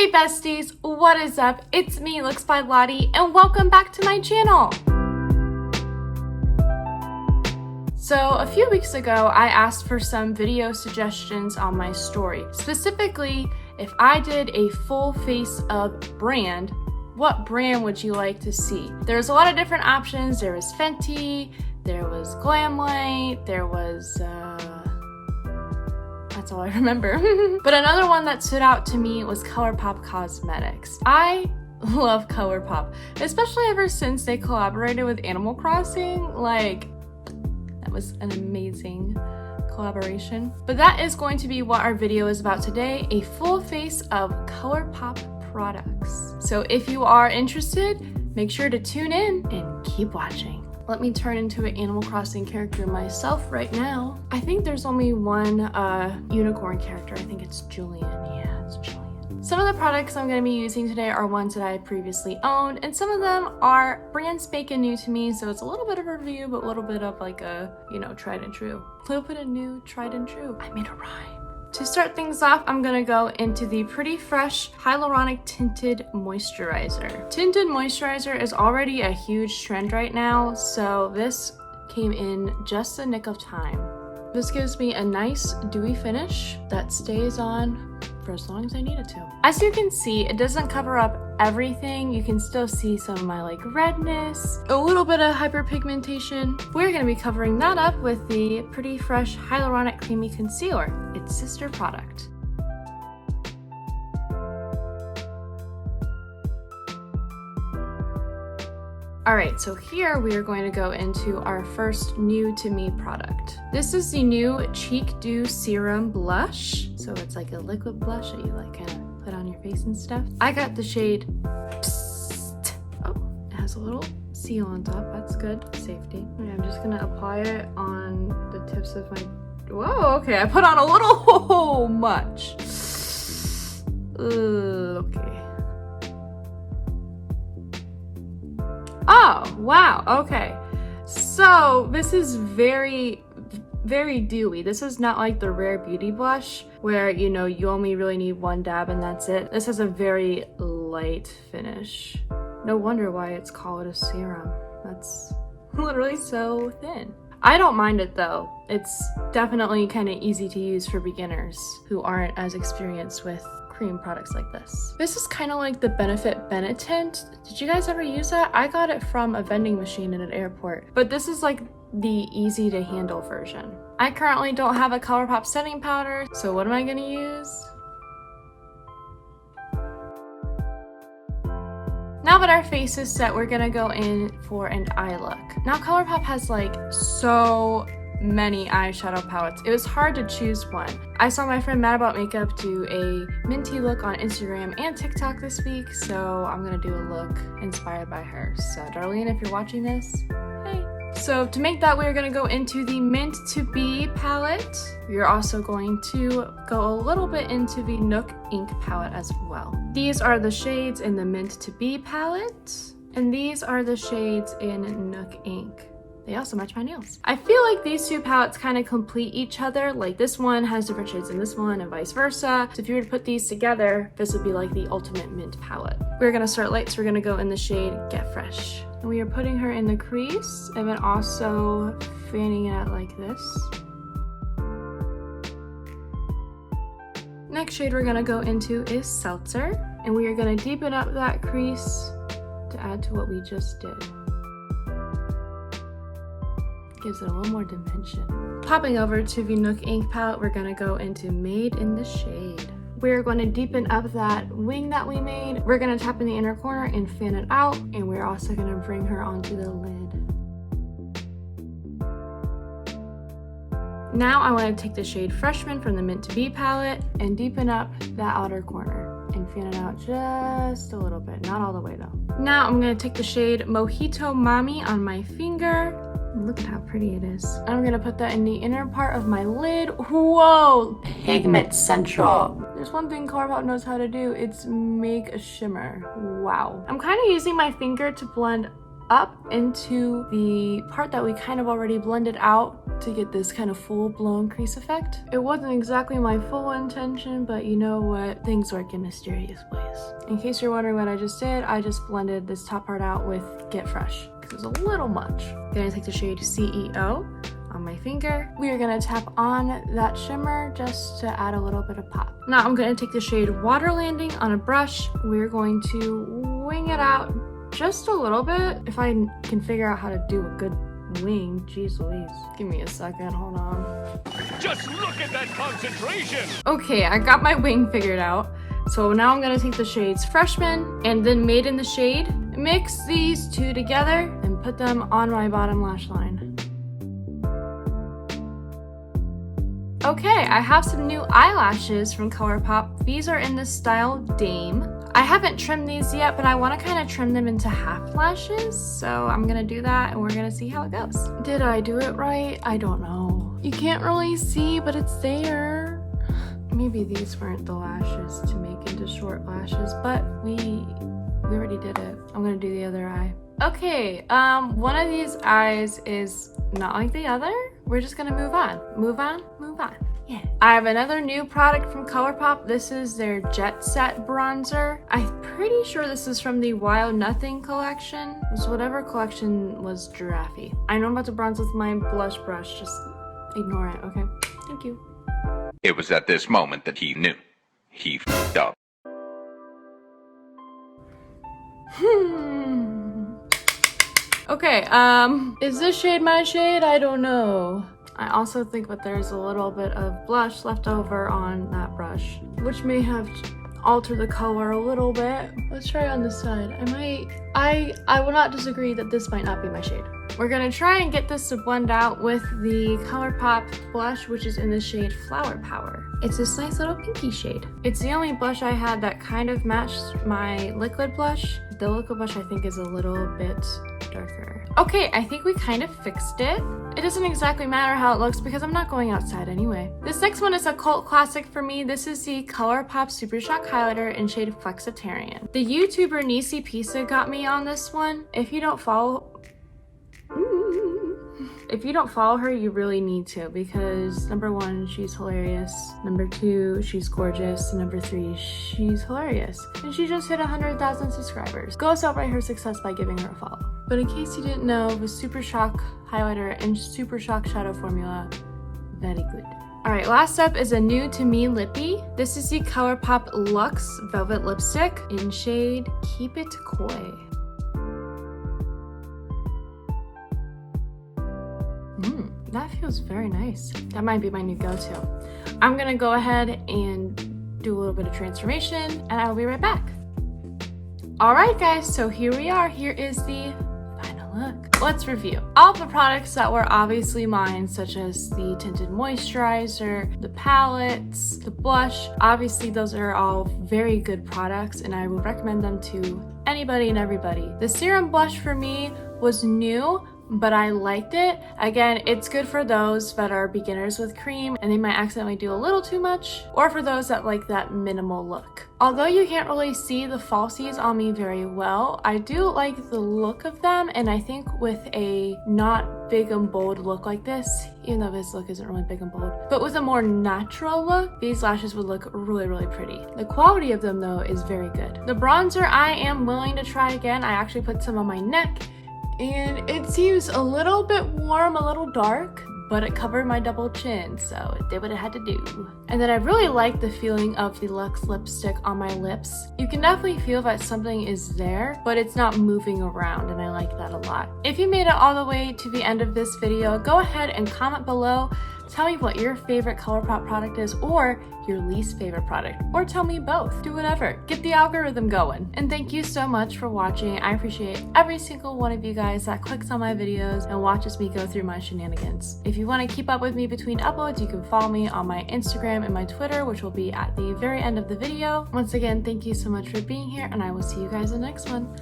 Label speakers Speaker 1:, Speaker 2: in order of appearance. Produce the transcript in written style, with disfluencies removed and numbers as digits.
Speaker 1: Hey besties, what is up? It's me, Looks by Lottie, and welcome back to my channel. So a few weeks ago, I asked for some video suggestions on my story. Specifically, if I did a full face of brand, what brand would you like to see? There's a lot of different options. There was Fenty, there was Glamlight, there was that's all I remember. But another one that stood out to me was ColourPop Cosmetics. I love ColourPop, especially ever since they collaborated with Animal Crossing. Like, that was an amazing collaboration. But that is going to be what our video is about today, a full face of ColourPop products. So if you are interested, make sure to tune in and keep watching. Let me turn into an Animal Crossing character myself right now. I think there's only one unicorn character. I think it's Julian. Yeah, it's Julian. Some of the products I'm going to be using today are ones that I previously owned, and some of them are brand spanking new to me, so it's a little bit of a review, but a little bit of like a, you know, tried and true. A little bit of new, tried and true. I made a rhyme. To start things off, I'm gonna go into the Pretty Fresh Hyaluronic Tinted Moisturizer. Tinted moisturizer is already a huge trend right now, so this came in just a nick of time. This gives me a nice dewy finish that stays on for as long as I need it to. As you can see, it doesn't cover up everything. You can still see some of my like redness, a little bit of hyperpigmentation. We're gonna be covering that up with the Pretty Fresh Hyaluronic Creamy Concealer, its sister product. Alright, so here we are going to go into our first new to me product. This is the new Cheek Dew Serum Blush. So it's like a liquid blush that you like kind of put on your face and stuff. I got the shade Psst. Oh, it has a little seal on top. That's good. Safety. Okay, I'm just gonna apply it on the tips of my... Whoa, okay, I put on a little much. Okay. Oh, wow, okay. So this is very dewy. This is not like the Rare Beauty blush where, you know, you only really need one dab and that's it. This has a very light finish. No wonder why it's called a serum. That's literally so thin. I don't mind it though. It's definitely kind of easy to use for beginners who aren't as experienced with cream products like this. This is kind of like the Benefit Benetint. Did you guys ever use that? I got it from a vending machine in an airport, but this is like the easy to handle version. I currently don't have a ColourPop setting powder, so what am I gonna use? Now that our face is set, we're gonna go in for an eye look. Now ColourPop has like so many eyeshadow palettes. It was hard to choose one. I saw my friend Mad About Makeup do a minty look on Instagram and TikTok this week, so I'm gonna do a look inspired by her. So Darlene, if you're watching this, hey. So to make that, we're gonna go into the Mint to Be palette. We're also going to go a little bit into the Nook Ink palette as well. These are the shades in the Mint to Be palette, and these are the shades in Nook Ink. They also match my nails. I feel like these two palettes kind of complete each other. Like this one has different shades in this one and vice versa. So if you were to put these together, this would be like the ultimate mint palette. We're gonna start light, so we're gonna go in the shade Get Fresh. And we are putting her in the crease and then also fanning it out like this. Next shade we're gonna go into is Seltzer. And we are gonna deepen up that crease to add to what we just did. Gives it a little more dimension. Popping over to the Nook Ink palette, we're gonna go into Made in the Shade. We're going to deepen up that wing that we made. We're gonna tap in the inner corner and fan it out, and we're also gonna bring her onto the lid. Now I want to take the shade Freshman from the Mint to Be palette and deepen up that outer corner and fan it out just a little bit, not all the way though. Now I'm gonna take the shade Mojito Mommy on my finger. Look at how pretty it is. I'm gonna put that in the inner part of my lid. Whoa! Pigment Central. There's one thing ColourPop knows how to do. It's make a shimmer. Wow. I'm kind of using my finger to blend up into the part that we kind of already blended out to get this kind of full-blown crease effect. It wasn't exactly my full intention, but you know what? Things work in mysterious ways. In case you're wondering what I just did, I just blended this top part out with Get Fresh because it was a little much. Gonna take the shade CEO on my finger. We are gonna tap on that shimmer just to add a little bit of pop. Now I'm gonna take the shade Water Landing on a brush. We're going to wing it out just a little bit. If I can figure out how to do a good wing, geez Louise. Give me a second, hold on.
Speaker 2: Just look at that concentration!
Speaker 1: Okay, I got my wing figured out. So now I'm gonna take the shades Freshman and then Made in the Shade, mix these two together and put them on my bottom lash line. Okay, I have some new eyelashes from ColourPop. These are in the style Dame. I haven't trimmed these yet, but I want to kind of trim them into half lashes. So I'm going to do that and we're going to see how it goes. Did I do it right? I don't know. You can't really see, but it's there. Maybe these weren't the lashes to make into short lashes, but we already did it. I'm going to do the other eye. Okay, one of these eyes is not like the other. We're just gonna move on. Move on, move on. Yeah. I have another new product from ColourPop. This is their Jet Set bronzer. I'm pretty sure this is from the Wild Nothing collection. It was whatever collection was giraffe. I know I'm about to bronze with my blush brush. Just ignore it, okay? Thank you.
Speaker 2: It was at this moment that he knew. He f***ed up.
Speaker 1: Okay, is this shade my shade? I don't know. I also think that there's a little bit of blush left over on that brush, which may have altered the color a little bit. Let's try on this side. I will not disagree that this might not be my shade. We're gonna try and get this to blend out with the ColourPop blush, which is in the shade Flower Power. It's this nice little pinky shade. It's the only blush I had that kind of matched my liquid blush. The liquid blush I think is a little bit darker. Okay, I think we kind of fixed it. It doesn't exactly matter how it looks because I'm not going outside anyway. This next one is a cult classic for me. This is the ColourPop Super Shock Highlighter in shade Flexitarian. The YouTuber Nisi Pisa got me on this one. If you don't follow her, you really need to, because number one, she's hilarious. Number two, she's gorgeous. And number three, she's hilarious. And she just hit 100,000 subscribers. Go celebrate her success by giving her a follow. But in case you didn't know, the Super Shock Highlighter and Super Shock Shadow Formula, very good. Alright, last up is a new to me lippy. This is the ColourPop Luxe Velvet Lipstick in shade Keep It Coy. That feels very nice. That might be my new go-to. I'm gonna go ahead and do a little bit of transformation and I will be right back. Alright guys, so here we are. Here is the final look. Let's review. All the products that were obviously mine, such as the tinted moisturizer, the palettes, the blush, obviously those are all very good products and I will recommend them to anybody and everybody. The serum blush for me was new, but I liked it. Again, it's good for those that are beginners with cream and they might accidentally do a little too much, or for those that like that minimal look. Although you can't really see the falsies on me very well, I do like the look of them, and I think with a not big and bold look like this, even though this look isn't really big and bold, but with a more natural look, these lashes would look really, really pretty. The quality of them though is very good. The bronzer I am willing to try again. I actually put some on my neck, and it seems a little bit warm, a little dark, but it covered my double chin, so it did what it had to do. And then I really like the feeling of the Luxe lipstick on my lips. You can definitely feel that something is there, but it's not moving around, and I like that a lot. If you made it all the way to the end of this video, go ahead and comment below. Tell me what your favorite ColourPop product is, or your least favorite product, or tell me both. Do whatever. Get the algorithm going. And thank you so much for watching. I appreciate every single one of you guys that clicks on my videos and watches me go through my shenanigans. If you want to keep up with me between uploads, you can follow me on my Instagram and my Twitter, which will be at the very end of the video. Once again, thank you so much for being here, and I will see you guys in the next one.